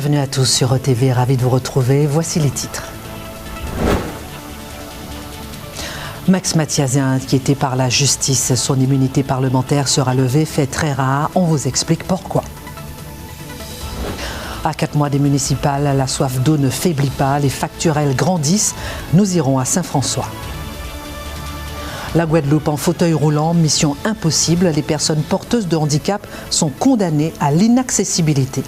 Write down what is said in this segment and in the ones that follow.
Bienvenue à tous sur ETV, ravi de vous retrouver. Voici les titres. Max Mathiazin, quiété par la justice, son immunité parlementaire sera levée, fait très rare. On vous explique pourquoi. À 4 mois des municipales, la soif d'eau ne faiblit pas, les facturels grandissent. Nous irons à Saint-François. La Guadeloupe en fauteuil roulant, mission impossible. Les personnes porteuses de handicap sont condamnées à l'inaccessibilité.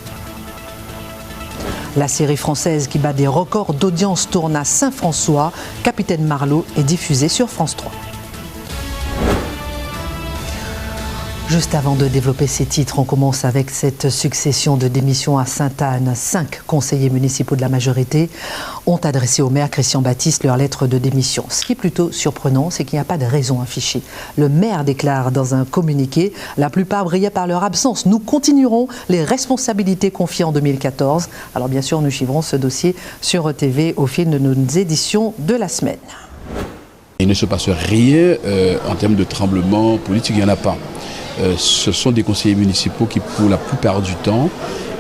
La série française qui bat des records d'audience tourne à Saint-François. Capitaine Marlowe est diffusée sur France 3. Juste avant de développer ces titres, on commence avec cette succession de démissions à Sainte-Anne. 5 conseillers municipaux de la majorité ont adressé au maire Christian Baptiste leur lettre de démission. Ce qui est plutôt surprenant, c'est qu'il n'y a pas de raison affichée. Le maire déclare dans un communiqué « La plupart brillaient par leur absence. Nous continuerons les responsabilités confiées en 2014 ». Alors bien sûr, nous suivrons ce dossier sur ETV au fil de nos éditions de la semaine. Il ne se passe rien en termes de tremblement politique, il n'y en a pas. Ce sont des conseillers municipaux qui, pour la plupart du temps,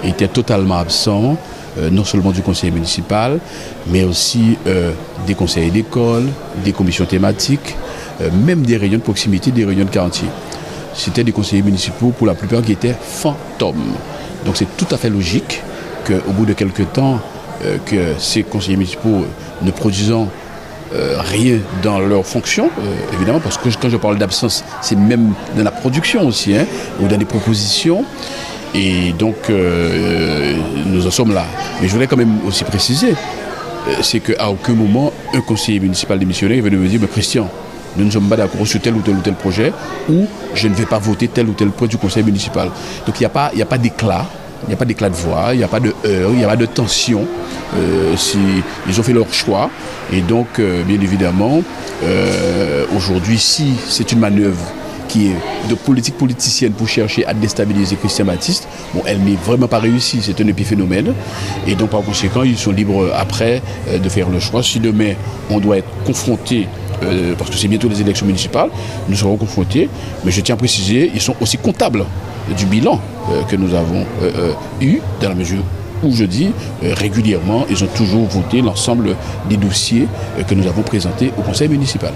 étaient totalement absents, non seulement du conseil municipal, mais aussi des conseillers d'école, des commissions thématiques, même des réunions de proximité, des réunions de quartier. C'était des conseillers municipaux, pour la plupart, qui étaient fantômes. Donc c'est tout à fait logique qu'au bout de quelques temps, que ces conseillers municipaux ne produisant rien dans leur fonction, évidemment, parce que quand je parle d'absence, c'est même dans la production aussi, ou dans des propositions. Et donc, nous en sommes là. Mais je voudrais quand même aussi préciser, c'est qu'à aucun moment, un conseiller municipal démissionnaire est venu me dire « Mais Christian, nous ne sommes pas d'accord sur tel ou tel projet, ou je ne vais pas voter tel ou tel point du conseil municipal. » Donc, il n'y a pas d'éclat. Il n'y a pas d'éclat de voix, il n'y a pas de heurts, il n'y a pas de tension. Ils ont fait leur choix. Et donc, bien évidemment, aujourd'hui, si c'est une manœuvre qui est de politique politicienne pour chercher à déstabiliser Christian Baptiste, bon, elle n'est vraiment pas réussie, c'est un épiphénomène. Et donc, par conséquent, ils sont libres après de faire le choix. Si demain, on doit être confronté, parce que c'est bientôt les élections municipales, nous serons confrontés. Mais je tiens à préciser, ils sont aussi comptables du bilan que nous avons eu, dans la mesure où je dis régulièrement, ils ont toujours voté l'ensemble des dossiers que nous avons présentés au conseil municipal.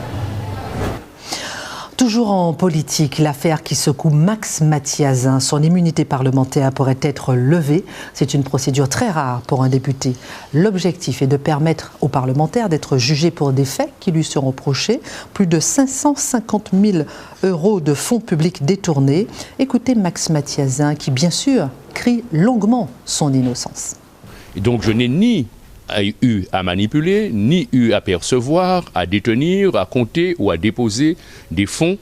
Toujours en politique, l'affaire qui secoue Max Mathiazin, son immunité parlementaire pourrait être levée. C'est une procédure très rare pour un député. L'objectif est de permettre aux parlementaires d'être jugés pour des faits qui lui seront reprochés. Plus de 550 000 € de fonds publics détournés. Écoutez Max Mathiazin qui, bien sûr, crie longuement son innocence. Et donc je n'ai ni eu à manipuler, ni eu à percevoir, à détenir, à compter ou à déposer des fonds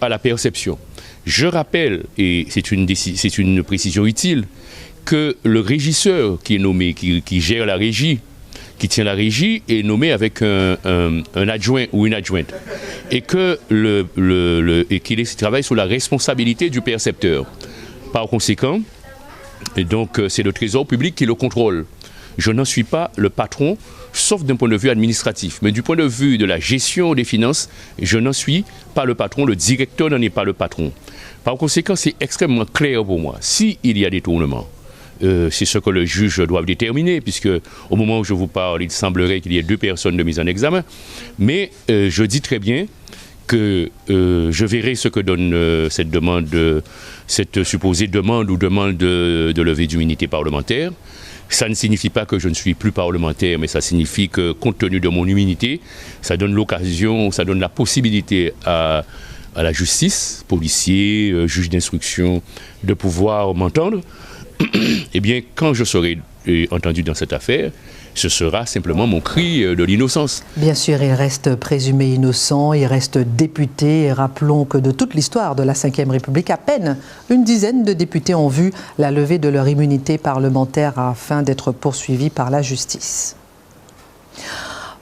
à la perception. Je rappelle, et c'est une précision utile, que le régisseur qui est nommé, qui gère la régie, qui tient la régie, est nommé avec un adjoint ou une adjointe. Et qu'il travaille sous la responsabilité du percepteur. Par conséquent, et donc c'est le Trésor public qui le contrôle. Je n'en suis pas le patron, sauf d'un point de vue administratif. Mais du point de vue de la gestion des finances, je n'en suis pas le patron, le directeur n'en est pas le patron. Par conséquent, c'est extrêmement clair pour moi. S'il y a détournement, c'est ce que le juge doit déterminer, puisque au moment où je vous parle, il semblerait qu'il y ait 2 personnes de mise en examen. Mais je dis très bien que je verrai ce que donne cette supposée demande de levée d'immunité parlementaire. Ça ne signifie pas que je ne suis plus parlementaire, mais ça signifie que, compte tenu de mon immunité, ça donne l'occasion, ça donne la possibilité à la justice, policiers, juges d'instruction, de pouvoir m'entendre. Eh bien, quand je serai entendu dans cette affaire, ce sera simplement mon cri de l'innocence. Bien sûr, il reste présumé innocent, il reste député. Et rappelons que de toute l'histoire de la Ve République, à peine une dizaine de députés ont vu la levée de leur immunité parlementaire afin d'être poursuivis par la justice.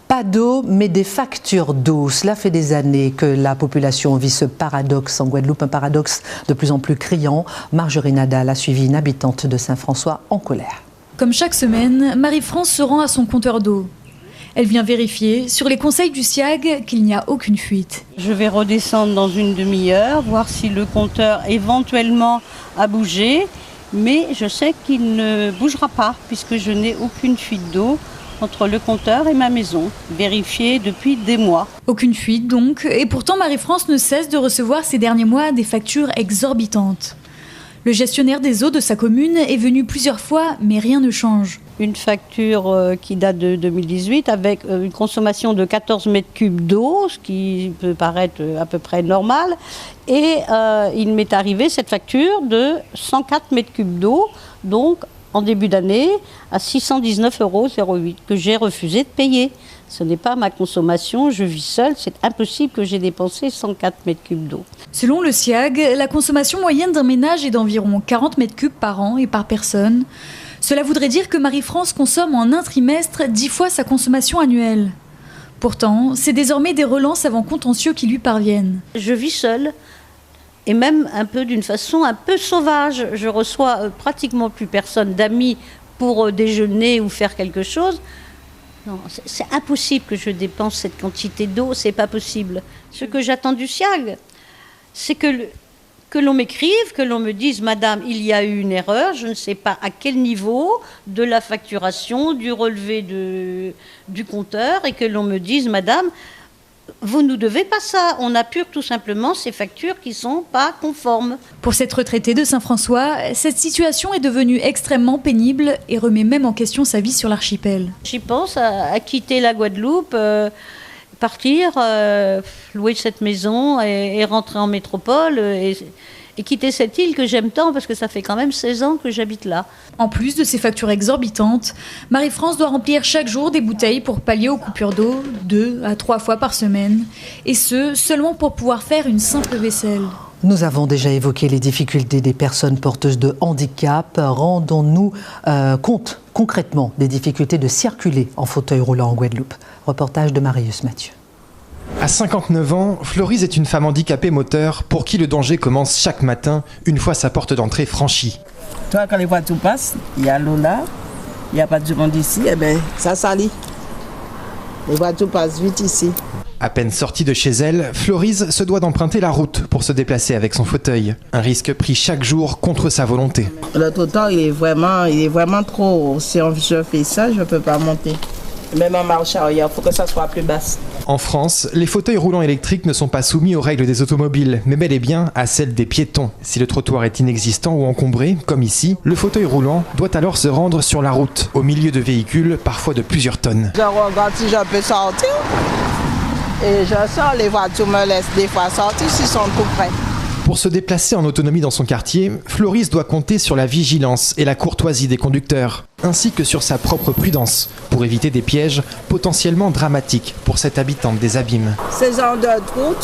Pas d'eau, mais des factures d'eau. Cela fait des années que la population vit ce paradoxe en Guadeloupe, un paradoxe de plus en plus criant. Marjorie Nadal a suivi une habitante de Saint-François en colère. Comme chaque semaine, Marie-France se rend à son compteur d'eau. Elle vient vérifier, sur les conseils du SIAG, qu'il n'y a aucune fuite. Je vais redescendre dans une demi-heure, voir si le compteur éventuellement a bougé. Mais je sais qu'il ne bougera pas puisque je n'ai aucune fuite d'eau entre le compteur et ma maison, vérifiée depuis des mois. Aucune fuite donc, et pourtant Marie-France ne cesse de recevoir ces derniers mois des factures exorbitantes. Le gestionnaire des eaux de sa commune est venu plusieurs fois, mais rien ne change. Une facture qui date de 2018 avec une consommation de 14 mètres cubes d'eau, ce qui peut paraître à peu près normal. Et il m'est arrivé cette facture de 104 mètres cubes d'eau, donc en début d'année à 619,08 € que j'ai refusé de payer. Ce n'est pas ma consommation, je vis seule, c'est impossible que j'ai dépensé 104 mètres cubes d'eau. Selon le SIAG, la consommation moyenne d'un ménage est d'environ 40 mètres cubes par an et par personne. Cela voudrait dire que Marie-France consomme en un trimestre 10 fois sa consommation annuelle. Pourtant, c'est désormais des relances avant contentieux qui lui parviennent. Je vis seule. Et même un peu d'une façon un peu sauvage. Je reçois pratiquement plus personne d'amis pour déjeuner ou faire quelque chose. Non, c'est impossible que je dépense cette quantité d'eau, c'est pas possible. Ce que j'attends du SIAG, c'est que l'on m'écrive, que l'on me dise « Madame, il y a eu une erreur, je ne sais pas à quel niveau de la facturation, du relevé du compteur, et que l'on me dise « Madame, vous ne nous devez pas ça, on appure tout simplement ces factures qui ne sont pas conformes. » Pour cette retraitée de Saint-François, cette situation est devenue extrêmement pénible et remet même en question sa vie sur l'archipel. J'y pense à quitter la Guadeloupe, partir, louer cette maison et rentrer en métropole et quitter cette île que j'aime tant parce que ça fait quand même 16 ans que j'habite là. En plus de ces factures exorbitantes, Marie-France doit remplir chaque jour des bouteilles pour pallier aux coupures d'eau 2 à 3 fois par semaine, et ce, seulement pour pouvoir faire une simple vaisselle. Nous avons déjà évoqué les difficultés des personnes porteuses de handicap. Rendons-nous compte concrètement des difficultés de circuler en fauteuil roulant en Guadeloupe. Reportage de Marius Mathieu. À 59 ans, Florise est une femme handicapée moteur pour qui le danger commence chaque matin, une fois sa porte d'entrée franchie. Toi, quand les voitures passent, il y a l'eau là, il n'y a pas de monde ici, et bien ça salit. Les voitures passent vite ici. À peine sortie de chez elle, Florise se doit d'emprunter la route pour se déplacer avec son fauteuil. Un risque pris chaque jour contre sa volonté. Le trottoir, il est vraiment trop. Si je fais ça, je ne peux pas monter. Même en marche arrière, il faut que ça soit plus basse. En France, les fauteuils roulants électriques ne sont pas soumis aux règles des automobiles, mais bel et bien à celles des piétons. Si le trottoir est inexistant ou encombré, comme ici, le fauteuil roulant doit alors se rendre sur la route, au milieu de véhicules, parfois de plusieurs tonnes. Je regarde si je peux sortir. Et je sors, les voitures me laissent des fois sortir s'ils sont tout près. Pour se déplacer en autonomie dans son quartier, Florise doit compter sur la vigilance et la courtoisie des conducteurs, ainsi que sur sa propre prudence, pour éviter des pièges potentiellement dramatiques pour cette habitante des abîmes. Ces genres de trous,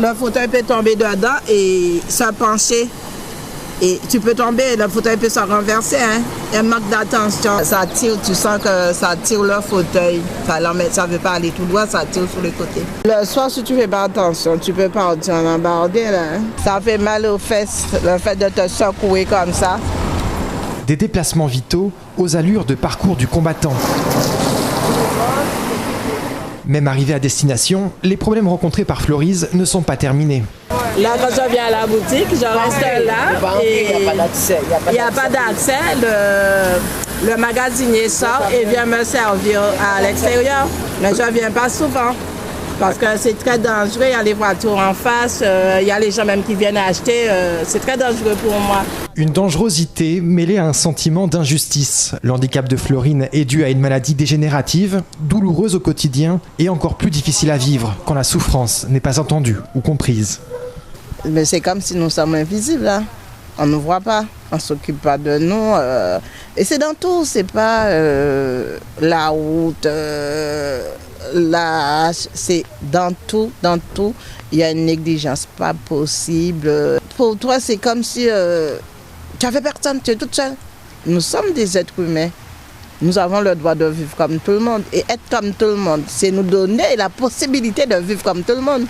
le fauteuil peut tomber dedans et se pencher. Et tu peux tomber, le fauteuil peut se renverser. Hein? Il y a un manque d'attention. Ça tire, tu sens que ça tire le fauteuil. Ça ne veut pas aller tout droit, ça tire sur les côtés. Le soir, si tu ne fais pas attention, tu peux partir en embardé. Là, hein? Ça fait mal aux fesses, le fait de te secouer comme ça. Des déplacements vitaux aux allures de parcours du combattant. Même arrivé à destination, les problèmes rencontrés par Florise ne sont pas terminés. Là, quand je viens à la boutique, je reste là et il n'y a pas d'accès. Le magasinier sort et vient me servir à l'extérieur. Mais je ne viens pas souvent parce que c'est très dangereux. Il y a les voitures en face, il y a les gens même qui viennent acheter. C'est très dangereux pour moi. Une dangerosité mêlée à un sentiment d'injustice. Le handicap de Florine est dû à une maladie dégénérative, douloureuse au quotidien et encore plus difficile à vivre quand la souffrance n'est pas entendue ou comprise. Mais c'est comme si nous sommes invisibles. Hein. On ne nous voit pas, on ne s'occupe pas de nous. Et c'est dans tout, c'est pas la route, c'est dans tout. Il y a une négligence pas possible. Pour toi, c'est comme si tu n'avais personne, tu es toute seule. Nous sommes des êtres humains. Nous avons le droit de vivre comme tout le monde. Et être comme tout le monde, c'est nous donner la possibilité de vivre comme tout le monde.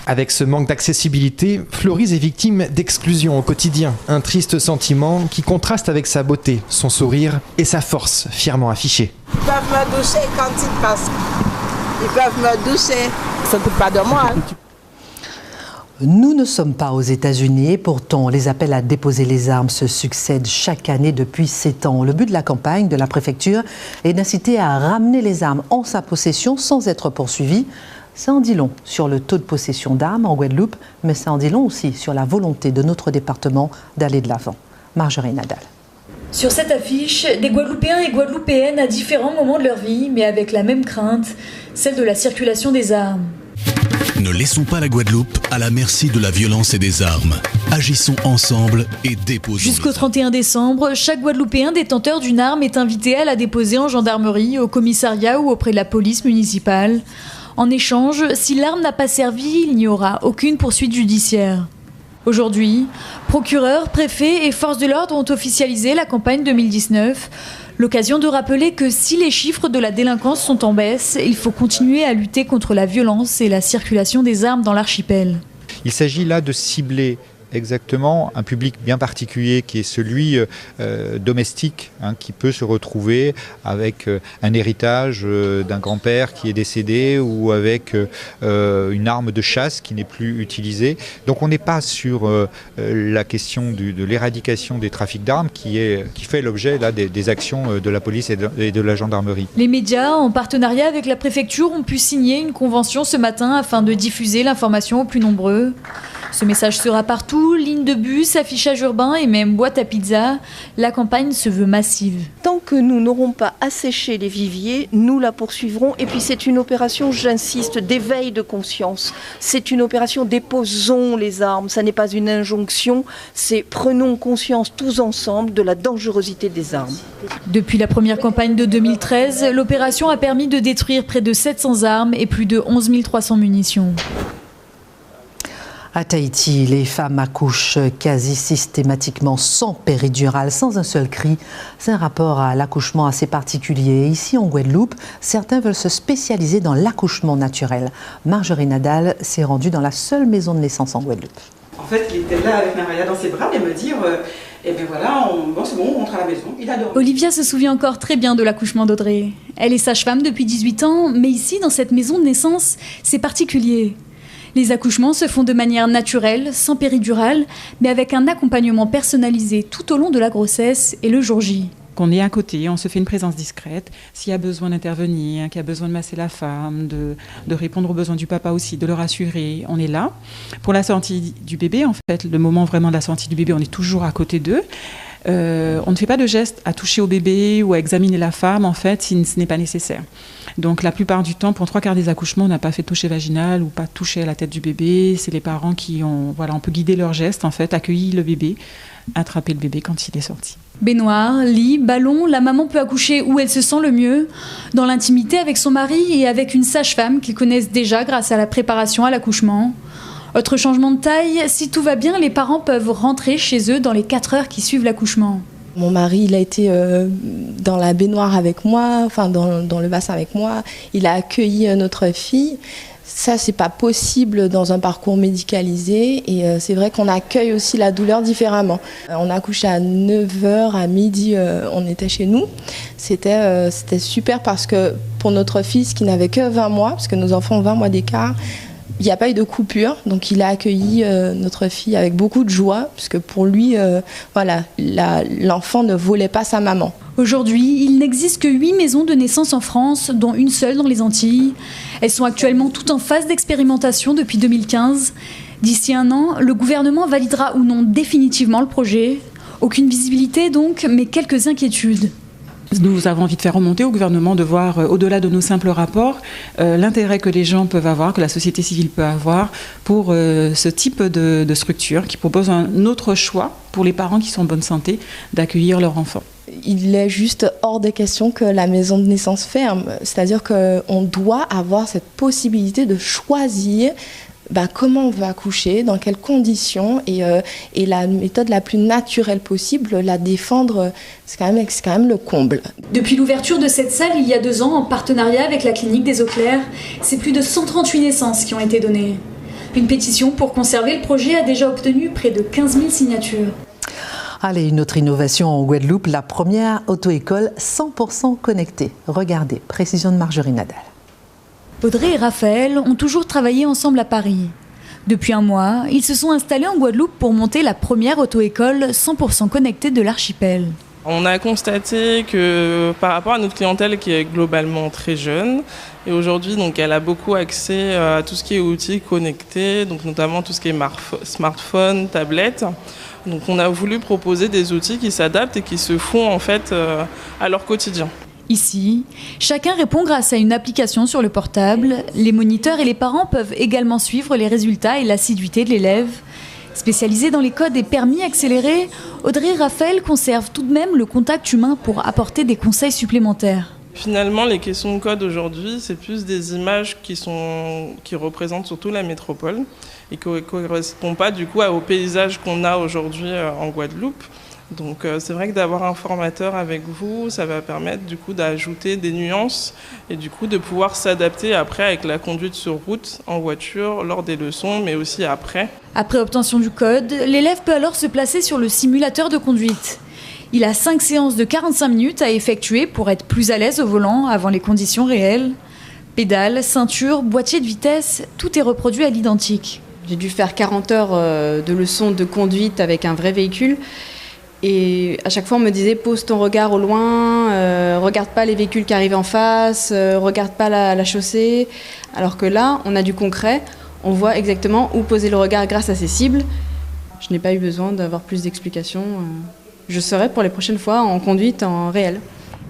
Avec ce manque d'accessibilité, Florise est victime d'exclusion au quotidien. Un triste sentiment qui contraste avec sa beauté, son sourire et sa force fièrement affichée. Ils peuvent me doucher quand ils passent. Ils peuvent me doucher. Ils ne s'occupent pas de moi. Nous ne sommes pas aux États-Unis et pourtant les appels à déposer les armes se succèdent chaque année depuis 7 ans. Le but de la campagne de la préfecture est d'inciter à ramener les armes en sa possession sans être poursuivi. Ça en dit long sur le taux de possession d'armes en Guadeloupe, mais ça en dit long aussi sur la volonté de notre département d'aller de l'avant. Marjorie Nadal. Sur cette affiche, des Guadeloupéens et Guadeloupéennes à différents moments de leur vie, mais avec la même crainte, celle de la circulation des armes. Ne laissons pas la Guadeloupe à la merci de la violence et des armes. Agissons ensemble et déposons. Jusqu'au 31 décembre, chaque Guadeloupéen détenteur d'une arme est invité à la déposer en gendarmerie, au commissariat ou auprès de la police municipale. En échange, si l'arme n'a pas servi, il n'y aura aucune poursuite judiciaire. Aujourd'hui, procureurs, préfets et forces de l'ordre ont officialisé la campagne 2019. L'occasion de rappeler que si les chiffres de la délinquance sont en baisse, il faut continuer à lutter contre la violence et la circulation des armes dans l'archipel. Il s'agit là de cibler exactement un public bien particulier qui est celui domestique, qui peut se retrouver avec un héritage d'un grand-père qui est décédé ou avec une arme de chasse qui n'est plus utilisée. Donc on n'est pas sur la question de l'éradication des trafics d'armes qui fait l'objet là, des actions de la police et de la gendarmerie. Les médias, en partenariat avec la préfecture, ont pu signer une convention ce matin afin de diffuser l'information aux plus nombreux. Ce message sera partout, lignes de bus, affichage urbain et même boîte à pizza. La campagne se veut massive. Tant que nous n'aurons pas asséché les viviers, nous la poursuivrons. Et puis c'est une opération, j'insiste, d'éveil de conscience. C'est une opération déposons les armes. Ça n'est pas une injonction, c'est prenons conscience tous ensemble de la dangerosité des armes. Depuis la première campagne de 2013, l'opération a permis de détruire près de 700 armes et plus de 11 300 munitions. À Tahiti, les femmes accouchent quasi systématiquement sans péridurale, sans un seul cri. C'est un rapport à l'accouchement assez particulier. Ici, en Guadeloupe, certains veulent se spécialiser dans l'accouchement naturel. Marjorie Nadal s'est rendue dans la seule maison de naissance en Guadeloupe. En fait, il était là avec Maria dans ses bras et me dire eh bien voilà, c'est bon, on rentre à la maison. Il adore. Olivia se souvient encore très bien de l'accouchement d'Audrey. Elle est sage-femme depuis 18 ans, mais ici, dans cette maison de naissance, c'est particulier. Les accouchements se font de manière naturelle, sans péridurale, mais avec un accompagnement personnalisé tout au long de la grossesse et le jour J. On est à côté, on se fait une présence discrète. S'il y a besoin d'intervenir, qu'il y a besoin de masser la femme, de répondre aux besoins du papa aussi, de le rassurer, on est là. Pour la sortie du bébé, en fait, le moment vraiment de la sortie du bébé, on est toujours à côté d'eux. On ne fait pas de geste à toucher au bébé ou à examiner la femme, en fait, si ce n'est pas nécessaire. Donc la plupart du temps, pour 3/4 des accouchements, on n'a pas fait de toucher vaginal ou pas touché à la tête du bébé. C'est les parents qui ont, on peut guider leur geste, en fait, accueillir le bébé, attraper le bébé quand il est sorti. Baignoire, lit, ballon, la maman peut accoucher où elle se sent le mieux, dans l'intimité avec son mari et avec une sage-femme qu'ils connaissent déjà grâce à la préparation à l'accouchement. Autre changement de taille, si tout va bien, les parents peuvent rentrer chez eux dans les 4 heures qui suivent l'accouchement. Mon mari, il a été dans la baignoire avec moi, enfin dans le bassin avec moi. Il a accueilli notre fille. Ça, c'est pas possible dans un parcours médicalisé. Et c'est vrai qu'on accueille aussi la douleur différemment. On a accouché à 9h, à midi, on était chez nous. C'était super parce que pour notre fils qui n'avait que 20 mois, parce que nos enfants ont 20 mois d'écart, il n'y a pas eu de coupure, donc il a accueilli notre fille avec beaucoup de joie, puisque pour lui, l'enfant ne volait pas sa maman. Aujourd'hui, il n'existe que 8 maisons de naissance en France, dont une seule dans les Antilles. Elles sont actuellement toutes en phase d'expérimentation depuis 2015. D'ici 1 an, le gouvernement validera ou non définitivement le projet. Aucune visibilité donc, mais quelques inquiétudes. Nous avons envie de faire remonter au gouvernement, de voir au-delà de nos simples rapports l'intérêt que les gens peuvent avoir, que la société civile peut avoir pour ce type de structure qui propose un autre choix pour les parents qui sont en bonne santé d'accueillir leur enfant. Il est juste hors des questions que la maison de naissance ferme. C'est-à-dire qu'on doit avoir cette possibilité de choisir comment on veut accoucher, dans quelles conditions, et la méthode la plus naturelle possible, la défendre, c'est quand même le comble. Depuis l'ouverture de cette salle il y a 2 ans, en partenariat avec la clinique des Eaux Claires, c'est plus de 138 naissances qui ont été données. Une pétition pour conserver le projet a déjà obtenu près de 15 000 signatures. Allez, une autre innovation en Guadeloupe, la première auto-école 100% connectée. Regardez, précision de Marjorie Nadal. Audrey et Raphaël ont toujours travaillé ensemble à Paris. Depuis un mois, ils se sont installés en Guadeloupe pour monter la première auto-école 100% connectée de l'archipel. On a constaté que par rapport à notre clientèle qui est globalement très jeune, et aujourd'hui donc elle a beaucoup accès à tout ce qui est outils connectés, donc notamment tout ce qui est smartphone, tablette. Donc on a voulu proposer des outils qui s'adaptent et qui se font en fait à leur quotidien. Ici, chacun répond grâce à une application sur le portable. Les moniteurs et les parents peuvent également suivre les résultats et l'assiduité de l'élève. Spécialisée dans les codes et permis accélérés, Audrey Raphaël conserve tout de même le contact humain pour apporter des conseils supplémentaires. Finalement, les questions de code aujourd'hui, c'est plus des images qui représentent surtout la métropole et qui ne correspondent pas du coup au paysage qu'on a aujourd'hui en Guadeloupe. Donc c'est vrai que d'avoir un formateur avec vous, ça va permettre du coup d'ajouter des nuances et du coup de pouvoir s'adapter après avec la conduite sur route, en voiture, lors des leçons, mais aussi après. Après obtention du code, l'élève peut alors se placer sur le simulateur de conduite. Il a 5 séances de 45 minutes à effectuer pour être plus à l'aise au volant avant les conditions réelles. Pédales, ceinture, boîtier de vitesse, tout est reproduit à l'identique. J'ai dû faire 40 heures de leçons de conduite avec un vrai véhicule. Et à chaque fois, on me disait, pose ton regard au loin, regarde pas les véhicules qui arrivent en face, regarde pas la chaussée. Alors que là, on a du concret, on voit exactement où poser le regard grâce à ces cibles. Je n'ai pas eu besoin d'avoir plus d'explications. Je serai pour les prochaines fois en conduite en réel.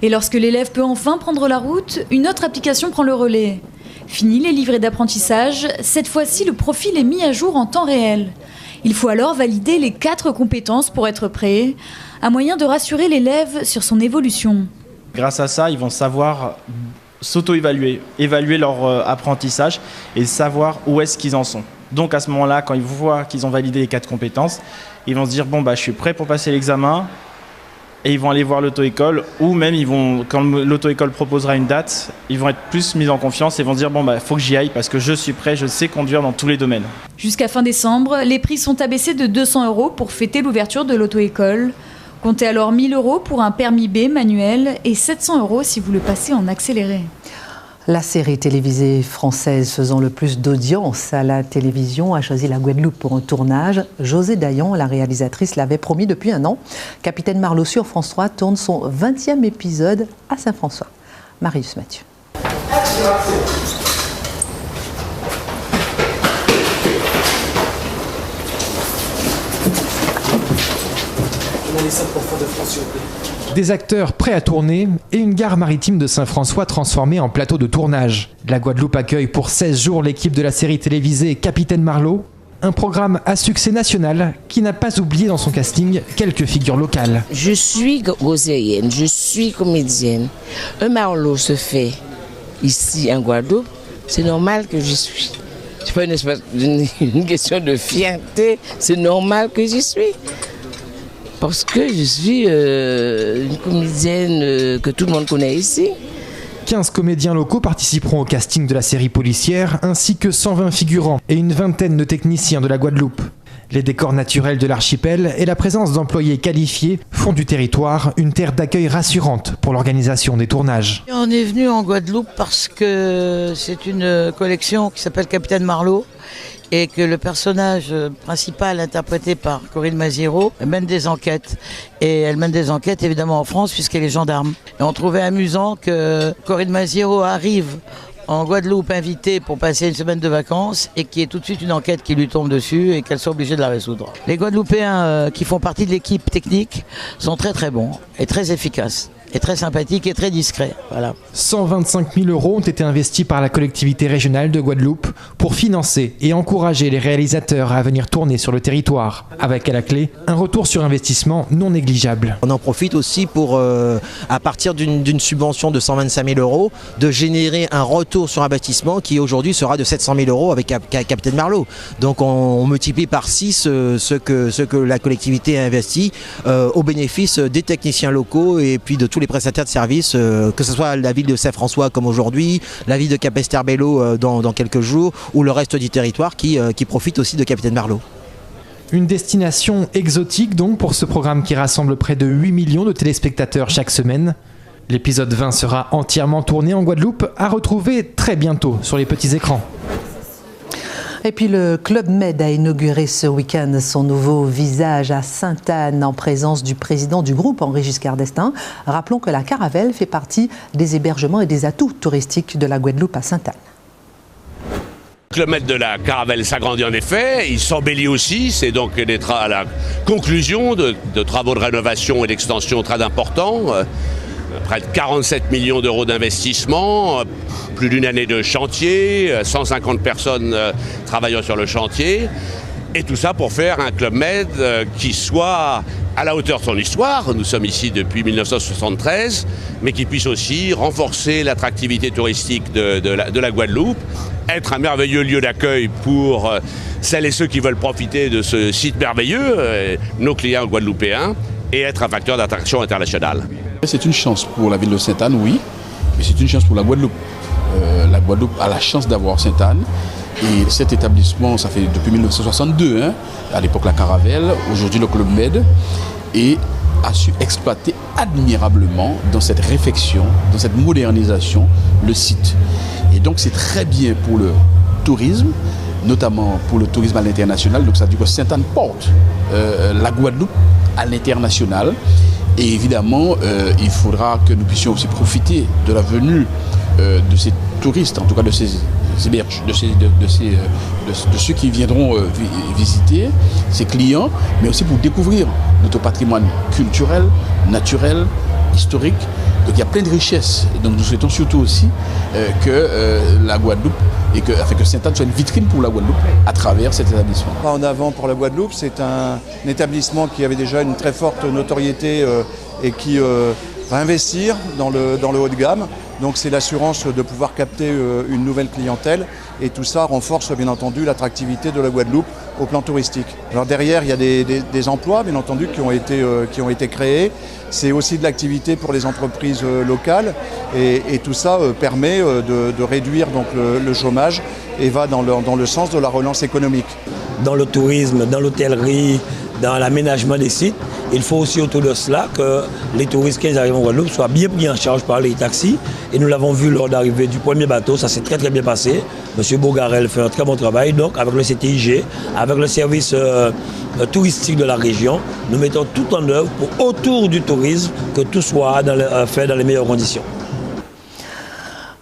Et lorsque l'élève peut enfin prendre la route, une autre application prend le relais. Fini les livrets d'apprentissage, cette fois-ci le profil est mis à jour en temps réel. Il faut alors valider les 4 compétences pour être prêt, un moyen de rassurer l'élève sur son évolution. Grâce à ça, ils vont savoir s'auto-évaluer, évaluer leur apprentissage et savoir où est-ce qu'ils en sont. Donc à ce moment-là, quand ils voient qu'ils ont validé les 4 compétences, ils vont se dire bon je suis prêt pour passer l'examen. Et ils vont aller voir l'auto-école ou même quand l'auto-école proposera une date, ils vont être plus mis en confiance et vont se dire faut que j'y aille parce que je suis prêt, je sais conduire dans tous les domaines. Jusqu'à fin décembre, les prix sont abaissés de 200 € pour fêter l'ouverture de l'auto-école. Comptez alors 1 000 € pour un permis B manuel et 700 € si vous le passez en accéléré. La série télévisée française faisant le plus d'audience à la télévision a choisi la Guadeloupe pour un tournage. José Dayan, la réalisatrice, l'avait promis depuis un an. Capitaine Marlowe sur France 3 tourne son 20e épisode à Saint-François. Marius Mathieu. Des acteurs prêts à tourner et une gare maritime de Saint-François transformée en plateau de tournage. La Guadeloupe accueille pour 16 jours l'équipe de la série télévisée Capitaine Marlowe, un programme à succès national qui n'a pas oublié dans son casting quelques figures locales. Je suis rosérienne, je suis comédienne. Un Marlowe se fait ici en Guadeloupe, c'est normal que j'y suis. C'est pas une question de fierté, c'est normal que j'y suis. Parce que je suis une comédienne que tout le monde connaît ici. 15 comédiens locaux participeront au casting de la série policière, ainsi que 120 figurants et une vingtaine de techniciens de la Guadeloupe. Les décors naturels de l'archipel et la présence d'employés qualifiés font du territoire une terre d'accueil rassurante pour l'organisation des tournages. On est venu en Guadeloupe parce que c'est une collection qui s'appelle Capitaine Marlowe et que le personnage principal interprété par Corinne Maziero mène des enquêtes. Et elle mène des enquêtes évidemment en France puisqu'elle est gendarme. Et on trouvait amusant que Corinne Maziero arrive en Guadeloupe invitée pour passer une semaine de vacances et qu'il y ait tout de suite une enquête qui lui tombe dessus et qu'elle soit obligée de la résoudre. Les Guadeloupéens qui font partie de l'équipe technique sont très très bons et très efficaces. Et très sympathique et très discret. Voilà. 125 000 € ont été investis par la collectivité régionale de Guadeloupe pour financer et encourager les réalisateurs à venir tourner sur le territoire. Avec à la clé, un retour sur investissement non négligeable. On en profite aussi pour, à partir d'une subvention de 125 000 €, de générer un retour sur investissement qui aujourd'hui sera de 700 000 € avec Capitaine Marlowe. Donc on multiplie par 6 ce que la collectivité a investi au bénéfice des techniciens locaux et puis de tous les prestataires de services, que ce soit la ville de Saint-François comme aujourd'hui, la ville de Capesterre-Belle-Eau dans quelques jours, ou le reste du territoire qui profite aussi de Capitaine Marlowe. Une destination exotique donc pour ce programme qui rassemble près de 8 millions de téléspectateurs chaque semaine. L'épisode 20 sera entièrement tourné en Guadeloupe, à retrouver très bientôt sur les petits écrans. Et puis le Club Med a inauguré ce week-end son nouveau visage à Sainte-Anne en présence du président du groupe, Henri Giscard d'Estaing. Rappelons que la Caravelle fait partie des hébergements et des atouts touristiques de la Guadeloupe à Sainte-Anne. Le Club Med de la Caravelle s'agrandit en effet, il s'embellit aussi, c'est donc à la conclusion de travaux de rénovation et d'extension très importants. Près de 47 millions d'euros d'investissement, plus d'une année de chantier, 150 personnes travaillant sur le chantier. Et tout ça pour faire un Club Med qui soit à la hauteur de son histoire. Nous sommes ici depuis 1973, mais qui puisse aussi renforcer l'attractivité touristique de la Guadeloupe, être un merveilleux lieu d'accueil pour celles et ceux qui veulent profiter de ce site merveilleux, nos clients guadeloupéens, et être un facteur d'attraction internationale. C'est une chance pour la ville de Sainte-Anne, oui, mais c'est une chance pour la Guadeloupe. La Guadeloupe a la chance d'avoir Sainte-Anne. Et cet établissement, ça fait depuis 1962, à l'époque la Caravelle, aujourd'hui le Club Med, et a su exploiter admirablement dans cette réfection, dans cette modernisation, le site. Et donc c'est très bien pour le tourisme, notamment pour le tourisme à l'international. Donc ça veut dire que Sainte-Anne porte la Guadeloupe à l'international. Et évidemment, il faudra que nous puissions aussi profiter de la venue de ces touristes, en tout cas de ceux qui viendront visiter, ces clients, mais aussi pour découvrir notre patrimoine culturel, naturel, historique. Donc il y a plein de richesses. Donc nous souhaitons surtout aussi que la Guadeloupe et que Sainte-Anne soit une vitrine pour la Guadeloupe à travers cet établissement. En avant pour la Guadeloupe, c'est un établissement qui avait déjà une très forte notoriété et qui va investir dans le haut de gamme. Donc c'est l'assurance de pouvoir capter une nouvelle clientèle et tout ça renforce bien entendu l'attractivité de la Guadeloupe au plan touristique. Alors derrière il y a des emplois bien entendu qui ont été créés. C'est aussi de l'activité pour les entreprises locales et tout ça permet de réduire donc le chômage et va dans le sens de la relance économique. Dans le tourisme, dans l'hôtellerie, dans l'aménagement des sites, il faut aussi autour de cela que les touristes qui arrivent en Guadeloupe soient bien pris en charge par les taxis. Et nous l'avons vu lors d'arrivée du premier bateau, ça s'est très bien passé. M. Bogarel fait un très bon travail. Donc avec le CTIG, avec le service touristique de la région, nous mettons tout en œuvre pour autour du tourisme que tout soit fait dans les meilleures conditions.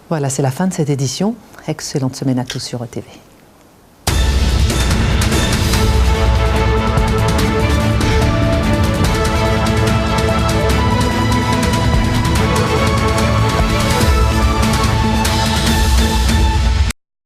Voilà, c'est la fin de cette édition. Excellente semaine à tous sur ETV.